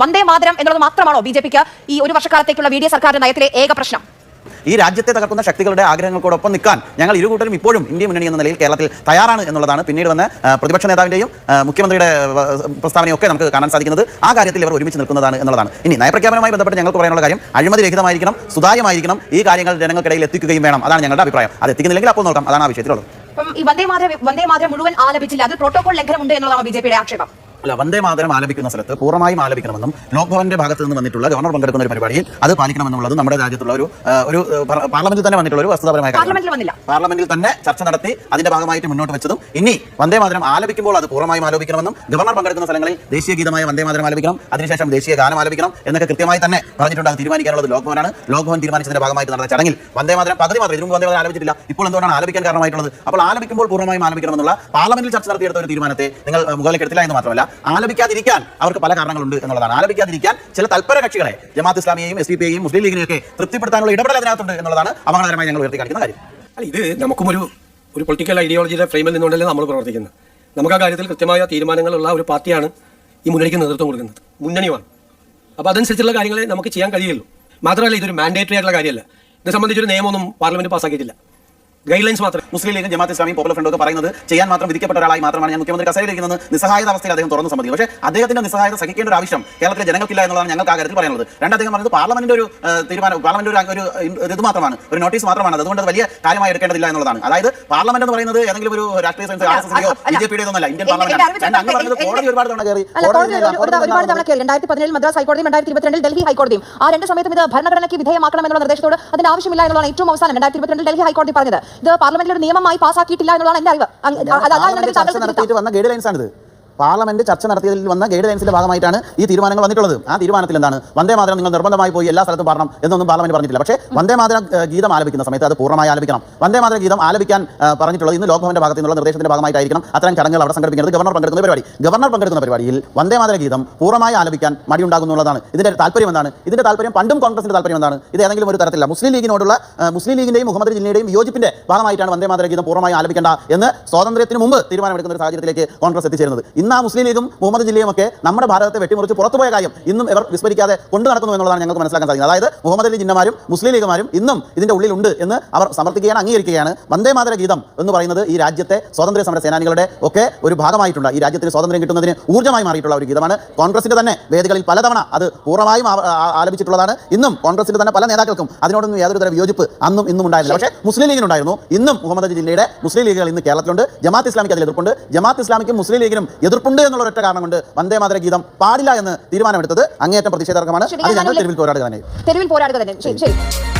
വന്ദേ മാതരം എന്നുള്ളത് മാത്രമാണോ ബിജെപിക്ക് ഈ ഒരു വർഷക്കാലത്തേക്കുള്ള വി ഡി എ സർക്കാരിന്റെ നയത്തിലെ ഏക പ്രശ്നം? ഈ രാജ്യത്തെ തകർക്കുന്ന ശക്തികളുടെ ആഗ്രഹങ്ങൾക്കൊപ്പം നിൽക്കാൻ ഞങ്ങൾ ഇരുകൂട്ടരും ഇപ്പോഴും ഇന്ത്യ മുന്നണി എന്ന നിലയിൽ കേരളത്തിൽ തയ്യാറാണ് എന്നുള്ളതാണ് പിന്നീട് വന്ന് പ്രതിപക്ഷ നേതാവിന്റെയും മുഖ്യമന്ത്രിയുടെ പ്രസ്താവനയൊക്കെ നമുക്ക് കാണാൻ സാധിക്കുന്നത്. ആ കാര്യത്തിൽ ഇവർ ഒരുമിച്ച് നിൽക്കുന്നതാണ് എന്നുള്ളതാണ്. ഇനി നയപ്രഖ്യാപനവുമായി ബന്ധപ്പെട്ട് ഞങ്ങൾക്ക് പറയാനുള്ള കാര്യം അഴിമതി രഹിതമായിരിക്കണം, സുതാര്യമായിരിക്കണം, ഈ കാര്യങ്ങൾ ജനങ്ങൾക്കിടയിൽ എത്തിക്കുകയും വേണം. അതാണ് ഞങ്ങളുടെ അഭിപ്രായം. അത് എത്തിക്കുന്നില്ലെങ്കിൽ അപ്പോൾ നോക്കാം. അതാണ് ആ വിഷയത്തിലുള്ളത്. ഈ വന്ദേ മാതരം മുഴുവൻ ആലപിച്ചില്ല, അത് പ്രോട്ടോകോൾ ലംഘനമുണ്ട് എന്നുള്ളതാണ് ബിജെപിയുടെ ആക്ഷേപം. അല്ല, വന്ദേ മാതരം ആലപിക്കുന്ന സ്ഥലത്ത് പൂർണ്ണമായും ആലപിക്കണമെന്നും ലോക് ഭവന്റെ ഭാഗത്ത് നിന്ന് വന്നിട്ടുള്ള ഗവർണർ പങ്കെടുക്കുന്ന ഒരു പരിപാടിയിൽ അത് പാലിക്കണമെന്നുള്ളത് നമ്മുടെ രാജ്യത്തുള്ള ഒരു പാർലമെന്റിൽ തന്നെ വന്നിട്ടുള്ള ഒരു വസ്തുതാപരമായ കാര്യം. പാർലമെന്റിൽ തന്നെ ചർച്ച നടത്തി അതിന്റെ ഭാഗമായിട്ട് മുന്നോട്ട് വെച്ചതും ഇനി വന്ദേ മാതരം ആലപിക്കുമ്പോൾ അത് പൂർണ്ണമായും ആലപിക്കണമെന്നും ഗവർണർ പങ്കെടുക്കുന്ന സ്ഥലങ്ങളിൽ ദേശീയ ഗീതമായ വന്ദേ മാതരം ആലപിക്കണം, അതിനുശേഷം ദേശീയ ഗാനം ആലപിക്കണം എന്നൊക്കെ കൃത്യമായി തന്നെ പറഞ്ഞിട്ടുണ്ട്. അത് തീരുമാനിക്കാനുള്ളത് ലോക് ഭവനാണ്. ലോക് ഭവൻ തീരുമാനിച്ചതിന്റെ ഭാഗമായിട്ട് നടന്ന ചടങ്ങിൽ വന്ദേ മാതരം പകുതി മാത്രം, ഇതിനു മുമ്പ് വന്ദേ മാതരം ആലപിച്ചിട്ടില്ല. ഇപ്പോൾ എന്തുകൊണ്ടാണ് ആലപിക്കാൻ കാരണമായിട്ടുള്ളത്? അപ്പോൾ ആലപിക്കുമ്പോൾ പൂർണ്ണമായും ആലപിക്കണമെന്നുള്ള പാർലമെന്റിൽ ചർച്ച നടത്തിയെടുത്ത ഒരു തീരുമാനത്തെ നിങ്ങൾ മുകളിലേക്ക് എടുത്തില്ല എന്ന് മാത്രമല്ല, ആലപിക്കാതിരിക്കാൻ അവർക്ക് പല കാരണങ്ങളുണ്ട് എന്നുള്ളതാണ്. ആലപിക്കാതിരിക്കാൻ ചില തൽപര കക്ഷികളെ ജമാഅത്ത് ഇസ്ലാമിയെയും SDPയെയും മുസ്ലിം ലീഗിനെയൊക്കെ തൃപ്തിപ്പെടുത്താനുള്ള ഇടപെടൽ അതിനകത്തുണ്ട് എന്നുള്ളതാണ് അപകടകരമായി ഞങ്ങൾ ഉയർത്തി കാണിക്കുന്ന കാര്യം. ഇത് നമുക്കും ഒരു പൊളിറ്റിക്കൽ ഐഡിയോളജിയുടെ ഫ്രെയിമിൽ നിന്നുകൊണ്ടല്ലേ നമ്മൾ പ്രവർത്തിക്കുന്നത്. നമുക്ക് ആ കാര്യത്തിൽ കൃത്യമായ തീരുമാനങ്ങളുള്ള ഒരു പാർട്ടിയാണ് ഈ മുന്നണിക്ക് നേതൃത്വം കൊടുക്കുന്നത്, മുന്നണിയുമാണ്. അപ്പോൾ അതനുസരിച്ചുള്ള കാര്യങ്ങളെ നമുക്ക് ചെയ്യാൻ കഴിയുള്ളൂ. മാത്രമല്ല, ഇതൊരു മാൻഡേറ്ററി ആയിട്ടുള്ള കാര്യമല്ല. ഇത് സംബന്ധിച്ചൊരു നിയമമൊന്നും പാർലമെന്റ് പാസ്സാക്കിയിട്ടില്ല, ഗൈഡ് ലൈൻസ് മാത്രം. മുസ്ലിം ലീഗും ജമാഅത്ത് ഇസ്ലാമിയും പോപ്പുലർ ഫ്രണ്ട് ഒക്കെ പറയുന്നത് ചെയ്യാൻ മാത്രം വിധിക്കപ്പെട്ട ഒരാളായി മാത്രമാണ് ഞാൻ മുഖ്യമന്ത്രി കസേരയിലിരിക്കുന്നത്. നിസ്സഹായത അവസ്ഥയിൽ അദ്ദേഹം തുറന്നു സമ്മതിക്കും. പക്ഷേ അദ്ദേഹത്തിന്റെ നിസ്സഹായത സഹിക്കേണ്ട ഒരു ആവശ്യം കേരളത്തിലെ ജനങ്ങൾക്കില്ല എന്നുള്ളതാണ് ഞങ്ങൾക്ക് ആ കാര്യത്തിൽ പറയാനുള്ളത്. അദ്ദേഹം പറഞ്ഞത് പാർലമെന്റിന്റെ ഒരു തീരുമാനം, പാർലമെന്റ് ഒരു ഇത് മാത്രമാണ്, ഒരു നോട്ടീസ് മാത്രമാണ്, അതുകൊണ്ട് അത് വലിയ കാര്യമായി എടുക്കേണ്ടതില്ല എന്നുള്ളതാണ്. അതായത് പാർലമെന്റ് എന്ന് പറയുന്നത് ഏതെങ്കിലും ഒരു രാഷ്ട്രീയ BJPയുടെ ഒന്നല്ല, ഇന്ത്യൻ പാർലമെന്റ്. കോടതി ഒരുപാട് തവണ കയറി, 2017 മദ്രാസ് ഹൈക്കോടതിയും 2022 ഡൽഹി ഹൈക്കോടതിയും ആ രണ്ട് സമയത്തും ഇത് ഭരണഘടനയ്ക്ക് വിധേയമാക്കണം എന്നുള്ള നിർദ്ദേശത്തോട് അതിന്റെ ആവശ്യമില്ല എന്നുള്ളതാണ് ഏറ്റവും അവസാനം 2022 ഡൽഹി ഹൈക്കോടതി പറഞ്ഞത്. ഇത് പാർലമെന്റിൽ ഒരു നിയമമായി പാസ്സാക്കിയിട്ടില്ല എന്നുള്ളതാണ് എന്റെ അറിവ്. പാർലമെന്റ് ചർച്ച നടത്തിയതിൽ വന്ന ഗൈഡ് ലൈൻസിന്റെ ഭാഗമായിട്ടാണ് ഈ തീരുമാനങ്ങൾ വന്നിട്ടുള്ളത്. ആ തീരുമാനത്തിൽ എന്താണ്? വന്ദേ മാതരം നിങ്ങൾ നിർബന്ധമായി പോയി എല്ലാ സ്ഥലത്തും പാടണം എന്നൊന്നും പാർലമെന്റ് പറഞ്ഞിട്ടില്ല. പക്ഷേ വന്ദേ മാതരം ഗീതം ആലപിക്കുന്ന സമയത്ത് അത് പൂർണ്ണമായി ആലപിക്കണം. വന്ദേ മാതരം ഗീതം ആലപിക്കാൻ പറഞ്ഞിട്ടുള്ളത് ഇന്ന് ലോക് ഭവന്റെ ഭാഗത്തു നിന്നുള്ള നിർദ്ദേശത്തിന്റെ ഭാഗമായിട്ടായിരിക്കണം അത്തരം ചടങ്ങുകൾ അവിടെ സംഘടിപ്പിക്കുന്നത്. ഗവർണർ പങ്കെടുക്കുന്ന പരിപാടിയിൽ വന്ദേ മാതര ഗീതം പൂർണ്ണമായി ആലപിക്കാൻ മടിയുണ്ടാകുന്നുള്ളതാണ്. ഇതിന്റെ താല്പര്യം എന്താണ്? ഇതിന്റെ താല്പര്യം പണ്ടും കോൺഗ്രസിന്റെ താല്പര്യം എന്താണ്? ഇത് ഏതെങ്കിലും ഒരു തരത്തില്ല മുസ്ലിം ലീഗിന്റെയും മുഹമ്മദ് ജില്ലയുടെയും വിയോജിപ്പിന്റെ ഭാഗമായിട്ടാണ് വന്ദേ മാതര ഗീതം പൂർണ്ണമായി ആലപിക്കേണ്ട എന്ന് സ്വാതന്ത്ര്യത്തിന് മുമ്പ് തീരുമാനമെടുക്കുന്ന ഒരു സാഹചര്യത്തിലേക്ക് കോൺഗ്രസ് എത്തിച്ചേരുന്നത്. ഇന്ന് ആ മുസ്ലിം ലീഗും മുഹമ്മദ് ജില്ലയും ഒക്കെ നമ്മുടെ ഭാരതത്തെ വെട്ടിമുറിച്ച് പുറത്തുപോയ കാര്യം ഇന്നും ഇവർ വിസ്മരിക്കാതെ കൊണ്ടു നടക്കുന്നു എന്നുള്ളതാണ് ഞങ്ങൾക്ക് മനസ്സിലാക്കാൻ സാധിക്കുന്നത്. അതായത് മുഹമ്മദ് അലി ജിന്നമാരും മുസ്ലിം ലീഗുമാരും ഇന്നും ഇതിന്റെ ഉള്ളിലുണ്ട് എന്ന് അവർ സമർത്ഥിക്കുകയാണ്, അംഗീകരിക്കുകയാണ്. വന്ദേ മാതര ഗീതം എന്ന് പറയുന്നത് ഈ രാജ്യത്തെ സ്വാതന്ത്ര്യ സമര സേനാനികളുടെ ഒക്കെ ഒരു ഭാഗമായിട്ടുണ്ട്. ഈ രാജ്യത്തിന് സ്വാതന്ത്ര്യം കിട്ടുന്നതിന് ഊർജ്ജമായി മാറിയിട്ടുള്ള ഒരു ഗീതമാണ്. കോൺഗ്രസിന്റെ തന്നെ വേദികളിൽ പലതവണ അത് പൂർണ്ണമായും ആലപിച്ചിട്ടുള്ളതാണ്. ഇന്നും കോൺഗ്രസിന്റെ തന്നെ പല നേതാക്കൾക്കും അതിനോടൊന്നും യാതൊരു തരം വിയോജിപ്പ് അന്നും ഇന്നും ഉണ്ടായിരുന്നില്ല. പക്ഷേ മുസ്ലിം ലീഗിനുണ്ടായിരുന്നു. ഇന്നും മുഹമ്മദ് അലി ജില്ലയുടെ മുസ്ലിം ലീഗുകൾ ഇന്ന് കേരളത്തിലുണ്ട്. ജമാഅത്ത് ഇസ്ലാമിക്ക് അതിൽ എതിർപ്പുണ്ട്. ജമാഅത്ത് ഇസ്ലാമിക്കും മുസ്ലിം ലീഗിനും എതിർപ്പുണ്ട് എന്നുള്ള ഒറ്റ കാരണം കൊണ്ട് വന്ദേ മാതര ഗീതം പാടില്ല എന്ന് തീരുമാനമെടുത്തത് അങ്ങേയറ്റം പ്രതിഷേധാർഹമാണ്. അത് ഞങ്ങൾ തെരുവിൽ പോരാടുക തന്നെ.